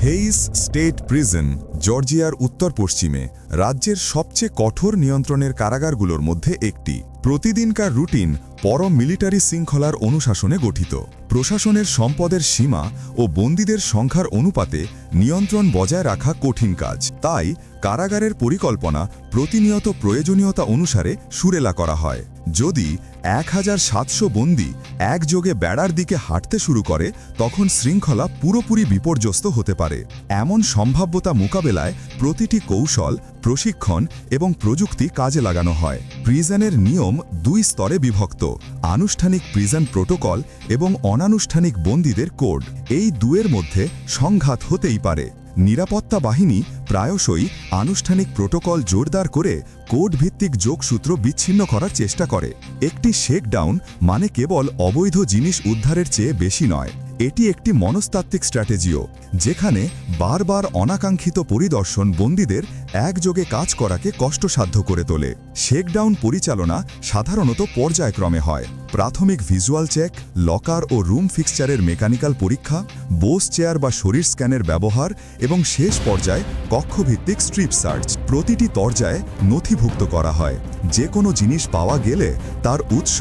Hayes state prison জর্জিয়ার উত্তর পশ্চিমে রাজ্যের সবচেয়ে কঠোর নিয়ন্ত্রণের কারাগারগুলোর মধ্যে একটি। প্রতিদিনকার রুটিন পরম মিলিটারি শৃঙ্খলার অনুশাসনে গঠিত। প্রশাসনের সম্পদের সীমা ও বন্দীদের সংখ্যার অনুপাতে নিয়ন্ত্রণ বজায় রাখা কঠিন কাজ। তাই কারাগারের পরিকল্পনা প্রতিনিয়ত প্রয়োজনীয়তা অনুসারে সুরেলা করা হয়। যদি 1700 বন্দী একযোগে বেড়ার দিকে হাঁটতে শুরু করে, তখন শৃঙ্খলা পুরোপুরি বিপর্যস্ত হতে পারে। এমন সম্ভাব্যতা মোকাবেলায় প্রতিটি কৌশল, প্রশিক্ষণ এবং প্রযুক্তি কাজে লাগানো হয়। প্রিজনের নিয়ম দুই স্তরে বিভক্ত: আনুষ্ঠানিক প্রিজন প্রোটোকল এবং অনানুষ্ঠানিক বন্দীদের কোড। এই দুয়ের মধ্যে সংঘাত হতেই পারে। নিরাপত্তা বাহিনী প্রায়শই আনুষ্ঠানিক প্রোটোকল জোরদার করে কোড ভিত্তিক যোগসূত্র বিচ্ছিন্ন করার চেষ্টা করে। একটি শেকডাউন মানে কেবল অবৈধ জিনিস উদ্ধারের চেয়ে বেশি নয়, এটি একটি মনস্তাত্ত্বিক স্ট্র্যাটেজিও, যেখানে বারবার অনাকাঙ্ক্ষিত পরিদর্শন বন্দীদের একযোগে কাজ করাকে কষ্টসাধ্য করে তোলে। শেকডাউন পরিচালনা সাধারণত পর্যায়ক্রমে হয়: প্রাথমিক ভিজুয়াল চেক, লকার ও রুম ফিক্সচারের মেকানিক্যাল পরীক্ষা, বোস চেয়ার বা শরীর স্ক্যানের ব্যবহার এবং শেষ পর্যায়ে কক্ষভিত্তিক স্ট্রিপ সার্চ। প্রতিটি পর্যায়ে নথিভুক্ত করা হয়। যে কোনো জিনিস পাওয়া গেলে তার উৎস,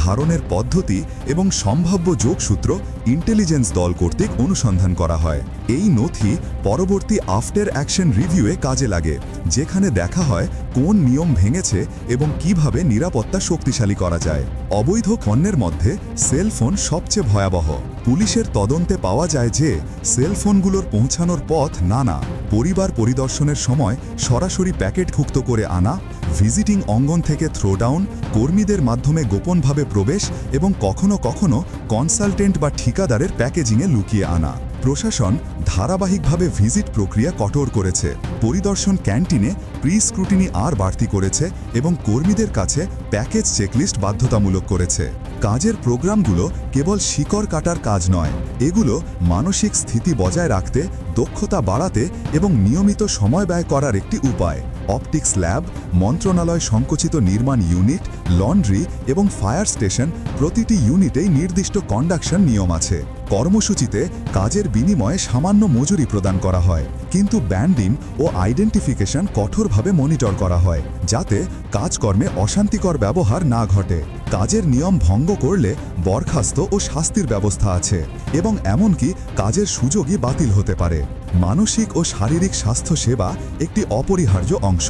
ধারণের পদ্ধতি এবং সম্ভাব্য যোগসূত্র ইন্টেলিজেন্স দল কর্তৃক অনুসন্ধান করা হয়। এই নথি পরবর্তী আফটার অ্যাকশন রিভিউয়ে কাজে লাগে, যেখানে দেখা হয় কোন নিয়ম ভেঙেছে এবং কিভাবে নিরাপত্তা শক্তিশালী করা যায়। অবৈধ পণ্যের মধ্যে সেলফোন সবচেয়ে ভয়াবহ। পুলিশের তদন্তে পাওয়া যায় যে সেলফোনগুলোর পৌঁছানোর পথ নানা: পরিবার পরিদর্শনের সময় সরাসরি প্যাকেটভুক্ত করে আনা, ভিজিটিং অঙ্গন থেকে থ্রোডাউন, কর্মীদের মাধ্যমে গোপনভাবে প্রবেশ এবং কখনো কখনো কনসালটেন্ট বা ঠিকাদারের প্যাকেজিংয়ে লুকিয়ে আনা। প্রশাসন ধারাবাহিকভাবে ভিজিট প্রক্রিয়া কঠোর করেছে, পরিদর্শন ক্যান্টিনে প্রি স্ক্রুটিনি আর বাড়তি করেছে এবং কর্মীদের কাছে প্যাকেজ চেকলিস্ট বাধ্যতামূলক করেছে। কাজের প্রোগ্রামগুলো কেবল শিকড় কাটার কাজ নয়, এগুলো মানসিক স্থিতি বজায় রাখতে, দক্ষতা বাড়াতে এবং নিয়মিত সময় ব্যয় করার একটি উপায়। অপটিক্স ল্যাব, মন্ত্রণালয় সংকুচিত নির্মাণ ইউনিট, লন্ড্রি এবং ফায়ার স্টেশন, প্রতিটি ইউনিটেই নির্দিষ্ট কন্ডাকশন নিয়ম আছে। কর্মসূচিতে কাজের বিনিময়ে সামান্য মজুরি প্রদান করা হয়, কিন্তু ব্যান্ডিং ও আইডেন্টিফিকেশন কঠোরভাবে মনিটর করা হয়, যাতে কাজকর্মে অশান্তিকর ব্যবহার না ঘটে। কাজের নিয়ম ভঙ্গ করলে বরখাস্ত ও শাস্তির ব্যবস্থা আছে এবং এমনকি কাজের সুযোগই বাতিল হতে পারে। মানসিক ও শারীরিক স্বাস্থ্য সেবা একটি অপরিহার্য অংশ।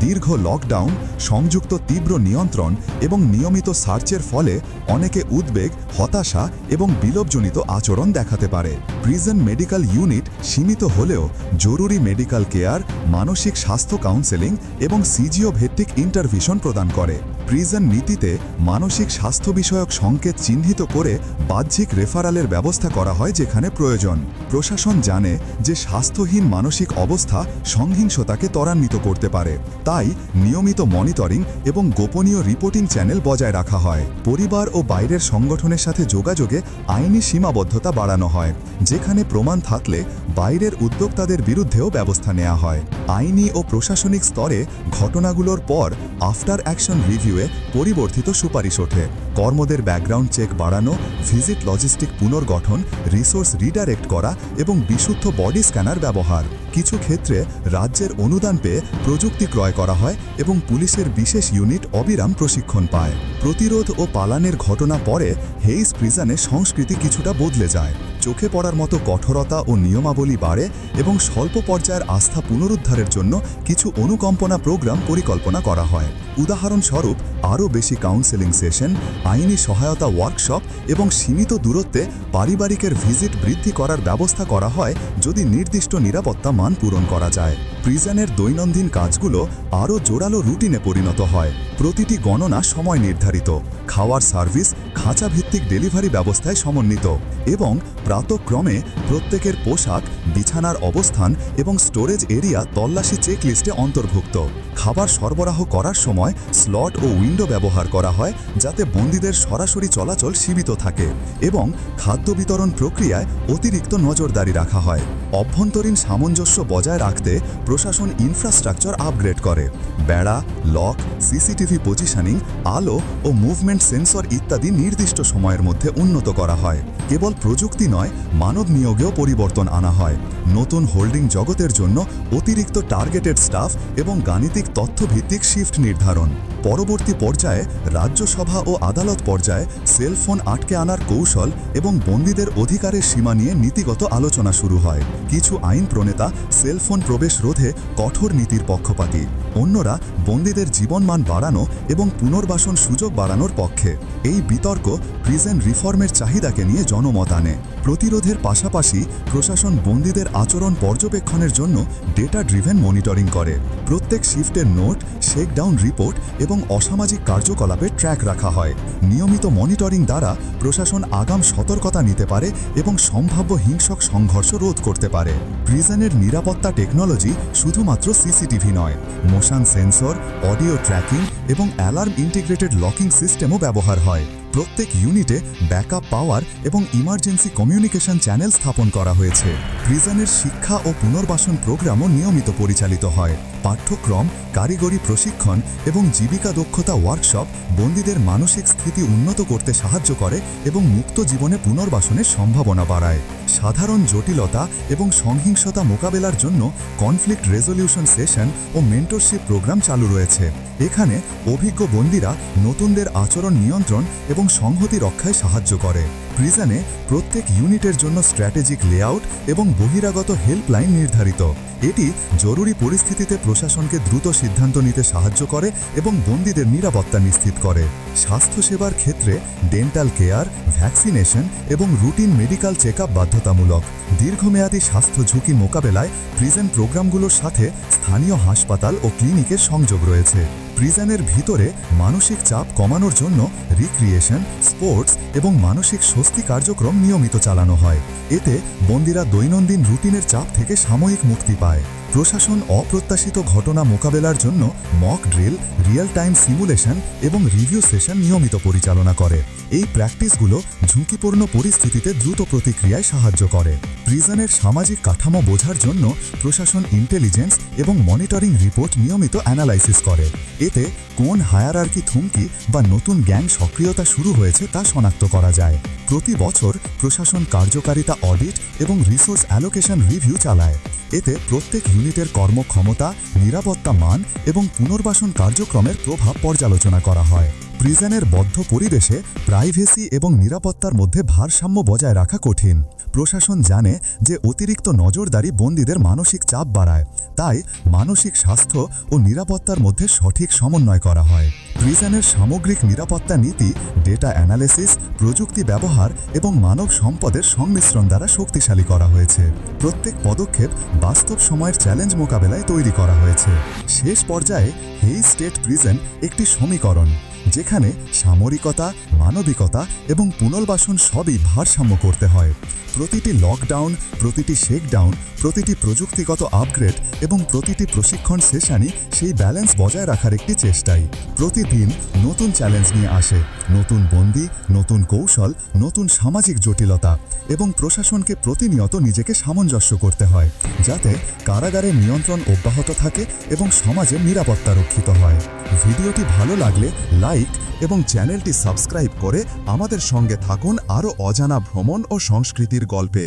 দীর্ঘ লকডাউন, সংযুক্ত তীব্র নিয়ন্ত্রণ এবং নিয়মিত সার্চের ফলে অনেকে উদ্বেগ, হতাশা এবং বিলোপজনিত আচরণ দেখাতে পারে। প্রিজন মেডিকেল ইউনিট সীমিত হলেও জরুরি মেডিকেল কেয়ার, মানসিক স্বাস্থ্য কাউন্সেলিং এবং সিজিও ভিত্তিক ইন্টারভিশন প্রদান করে। প্রিজন নীতিতে মানসিক স্বাস্থ্য বিষয়ক সংকেত চিহ্নিত করে বাহ্যিক রেফারালের ব্যবস্থা করা হয় যেখানে প্রয়োজন। প্রশাসন জানে যে স্বাস্থ্যহীন মানসিক অবস্থা সহিংসতাকে ত্বরান্বিত করতে পারে, তাই নিয়মিত মনিটরিং এবং গোপনীয় রিপোর্টিং চ্যানেল বজায় রাখা হয়। পরিবার ও বাইরের সংগঠনের সাথে যোগাযোগে আইনি সীমাবদ্ধতা বাড়ানো হয়, যেখানে প্রমাণ থাকলে বাইরের উদ্যোক্তাদের বিরুদ্ধেও ব্যবস্থা নেওয়া হয়। আইনি ও প্রশাসনিক স্তরে ঘটনাগুলোর পর আফটার অ্যাকশন রিভিউয়ে পরিবর্তিত সুপারিশ ওঠে: কর্মদের ব্যাকগ্রাউন্ড চেক বাড়ানো, ভিজিট লজিস্টিক পুনর্গঠন, রিসোর্স রিডাইরেক্ট করা এবং বিশুদ্ধ বডি স্ক্যানার ব্যবহার। কিছু ক্ষেত্রে রাজ্যের অনুদান পেয়ে প্রযুক্তি ক্রয় করা হয় এবং পুলিশের বিশেষ ইউনিট অবিরাম প্রশিক্ষণ পায়। প্রতিরোধ ও পালানের ঘটনা পরে হেইস প্রিজনে সংস্কৃতি কিছুটা বদলে যায়। চোখে পড়ার মতো কঠোরতা ও নিয়মাবলী বাড়ে এবং স্বল্প পর্যায়ের আস্থা পুনরুদ্ধারের জন্য কিছু অনুকম্পনা প্রোগ্রাম পরিকল্পনা করা হয়। উদাহরণস্বরূপ, আরও বেশি কাউন্সেলিং সেশন, আইনি সহায়তা ওয়ার্কশপ এবং সীমিত দূরত্বে পারিবারিকের ভিজিট বৃদ্ধি করার ব্যবস্থা করা হয় যদি নির্দিষ্ট নিরাপত্তা মান পূরণ করা যায়। প্রিজনের দৈনন্দিন কাজগুলো আরও জোরালো রুটিনে পরিণত হয়। প্রতিটি গণনা সময় নির্ধারিত, খাওয়ার সার্ভিস খাঁচাভিত্তিক ডেলিভারি ব্যবস্থায় সমন্বিত এবং প্রাতঃক্রমে প্রত্যেকের পোশাক, বিছানার অবস্থান এবং স্টোরেজ এরিয়া তল্লাশি চেকলিস্টে অন্তর্ভুক্ত। খাবার সরবরাহ করার সময় স্লট ও উইন্ডো ব্যবহার করা হয় যাতে বন্দীদের সরাসরি চলাচল সীমিত থাকে এবং খাদ্য বিতরণ প্রক্রিয়ায় অতিরিক্ত নজরদারি রাখা হয়। অভ্যন্তরীণ সামঞ্জস্য বজায় রাখতে প্রশাসন ইনফ্রাস্ট্রাকচার আপগ্রেড করে। বেড়া, লক, সিসিটিভি পজিশনিং, আলো ও মুভমেন্ট সেন্সর ইত্যাদি নির্দিষ্ট সময়ের মধ্যে উন্নত করা হয়। কেবল প্রযুক্তি নয়, মানব নিয়োগেও পরিবর্তন আনা হয়। নতুন হোল্ডিং জগতের জন্য অতিরিক্ত টার্গেটেড স্টাফ এবং গাণিতিক তথ্যভিত্তিক শিফট নির্ধারণ। পরবর্তী পর্যায়ে রাজ্যসভা ও আদালত পর্যায়ে সেলফোন আটকে আনার কৌশল এবং বন্দীদের অধিকারের সীমা নিয়ে নীতিগত আলোচনা শুরু হয়। কিছু আইন প্রণেতা সেলফোন প্রবেশ রোধে কঠোর নীতির পক্ষপাতী, অন্যরা বন্দীদের জীবনমান বাড়ানো এবং পুনর্বাসন সুযোগ বাড়ানোর পক্ষে। এই বিতর্ক প্রিজন রিফর্মের চাহিদাকে নিয়ে জনমত আনে। প্রতিরোধের পাশাপাশি প্রশাসন বন্দীদের আচরণ পর্যবেক্ষণের জন্য ডেটা ড্রিভেন মনিটরিং করে। প্রত্যেক শিফটের নোট, শেকডাউন রিপোর্ট এবং অসামাজিক কার্যকলাপের ট্র্যাক রাখা হয়। নিয়মিত মনিটরিং দ্বারা প্রশাসন আগাম সতর্কতা নিতে পারে এবং সম্ভাব্য হিংসক সংঘর্ষ রোধ করতে পারে। প্রিজনের নিরাপত্তা টেকনোলজি শুধুমাত্র সিসিটিভি নয়, মোশন সেন্সর, অডিও ট্র্যাকিং এবং অ্যালার্ম ইন্টিগ্রেটেড লকিং সিস্টেমও ব্যবহার হয়। প্রত্যেক ইউনিটে ব্যাকআপ পাওয়ার এবং ইমার্জেন্সি কমিউনিকেশন চ্যানেল স্থাপন করা হয়েছে। প্রিজনের শিক্ষা ও পুনর্বাসন প্রোগ্রামও নিয়মিত পরিচালিত হয়। পাঠ্যক্রম, কারিগরি প্রশিক্ষণ এবং জীবিকা দক্ষতা ওয়ার্কশপ বন্দীদের মানসিক স্থিতি উন্নত করতে সাহায্য করে এবং মুক্ত জীবনে পুনর্বাসনের সম্ভাবনা বাড়ায়। সাধারণ জটিলতা এবং সহিংসতা মোকাবেলার জন্য কনফ্লিক্ট রেজলিউশন সেশন ও মেন্টরশিপ প্রোগ্রাম চালু রয়েছে। এখানে অভিজ্ঞ বন্দীরা নতুনদের আচরণ নিয়ন্ত্রণ এবং সংহতি রক্ষায় সাহায্য করে। প্রিজনে প্রত্যেক ইউনিটের জন্য স্ট্র্যাটেজিক লেআউট এবং বহিরাগত হেল্পলাইন নির্ধারিত। এটি জরুরি পরিস্থিতিতে প্রশাসনকে দ্রুত সিদ্ধান্ত নিতে সাহায্য করে এবং বন্দীদের নিরাপত্তা নিশ্চিত করে। স্বাস্থ্যসেবার ক্ষেত্রে ডেন্টাল কেয়ার, ভ্যাকসিনেশন এবং রুটিন মেডিকেল চেকআপ বাধ্যতামূলক। দীর্ঘমেয়াদী স্বাস্থ্য ঝুঁকি মোকাবেলায় প্রিজন প্রোগ্রামগুলোর সাথে স্থানীয় হাসপাতাল ও ক্লিনিকের সংযোগ রয়েছে। প্রিজনের ভিতরে মানসিক চাপ কমানোর জন্য রিক্রিয়েশন, স্পোর্টস এবং মানসিক স্বস্তি কার্যক্রম নিয়মিত চালানো হয়। এতে বন্দীরা দৈনন্দিন রুটিনের চাপ থেকে সাময়িক মুক্তি পায়। প্রশাসন অপ্রত্যাশিত ঘটনা মোকাবেলার জন্য mock drill, real time simulation এবং রিভিউ সেশন নিয়মিত পরিচালনা করে। এই প্র্যাকটিসগুলো ঝুঁকিপূর্ণ পরিস্থিতিতে দ্রুত প্রতিক্রিয়ায় সাহায্য করে। প্রিজনের সামাজিক কাঠামো বোঝার জন্য প্রশাসন ইন্টেলিজেন্স এবং মনিটরিং রিপোর্ট নিয়মিত অ্যানালাইসিস করে। এতে কোন হায়ারার্কি থুমকি বা নতুন গ্যাং সক্রিয়তা শুরু হয়েছে তা শনাক্ত করা যায়। প্রতি বছর প্রশাসন কার্যকারিতা অডিট এবং রিসোর্স অ্যালোকেশন রিভিউ চালায়। এতে প্রত্যেক ইউনিটের কর্মক্ষমতা, নিরাপত্তা মান এবং পুনর্বাসন কার্যক্রমের প্রভাব পর্যালোচনা করা হয়। প্রিজনের বদ্ধ পরিবেশে প্রাইভেসি এবং নিরাপত্তার মধ্যে ভারসাম্য বজায় রাখা কঠিন। প্রশাসন জানে যে অতিরিক্ত নজরদারি বন্দীদের মানসিক চাপ বাড়ায়, তাই মানসিক স্বাস্থ্য ও নিরাপত্তার মধ্যে সঠিক সমন্বয় করা হয়। প্রিজনের সামগ্রিক নিরাপত্তা নীতি ডেটা অ্যানালিসিস, প্রযুক্তি ব্যবহার এবং মানব সম্পদের সংমিশ্রণ দ্বারা শক্তিশালী করা হয়েছে। প্রত্যেক পদক্ষেপ বাস্তব সময়ের চ্যালেঞ্জ মোকাবেলায় তৈরি করা হয়েছে। শেষ পর্যায়ে হেই স্টেট প্রিজন একটি সমীকরণ, যেখানে সামরিকতা, মানবিকতা এবং পুনর্বাসন সবই ভারসাম্য করতে হয়। প্রতিটি লকডাউন, প্রতিটি শেকডাউন, প্রতিটি প্রযুক্তিগত আপগ্রেড এবং প্রতিটি প্রশিক্ষণ সেশনই সেই ব্যালেন্স বজায় রাখার একটি চেষ্টাই। প্রতিদিন নতুন চ্যালেঞ্জ নিয়ে আসে, নতুন বন্দী, নতুন কৌশল, নতুন সামাজিক জটিলতা এবং প্রশাসনকে প্রতিনিয়ত নিজেকে সামঞ্জস্য করতে হয়, যাতে কারাগারের নিয়ন্ত্রণ অব্যাহত থাকে এবং সমাজের নিরাপত্তা রক্ষিত হয়। ভিডিওটি ভালো লাগলে লাইক এবং চ্যানেলটি সাবস্ক্রাইব করে আমাদের সঙ্গে থাকুন আরও অজানা ভ্রমণ ও সংস্কৃতির গল্পে।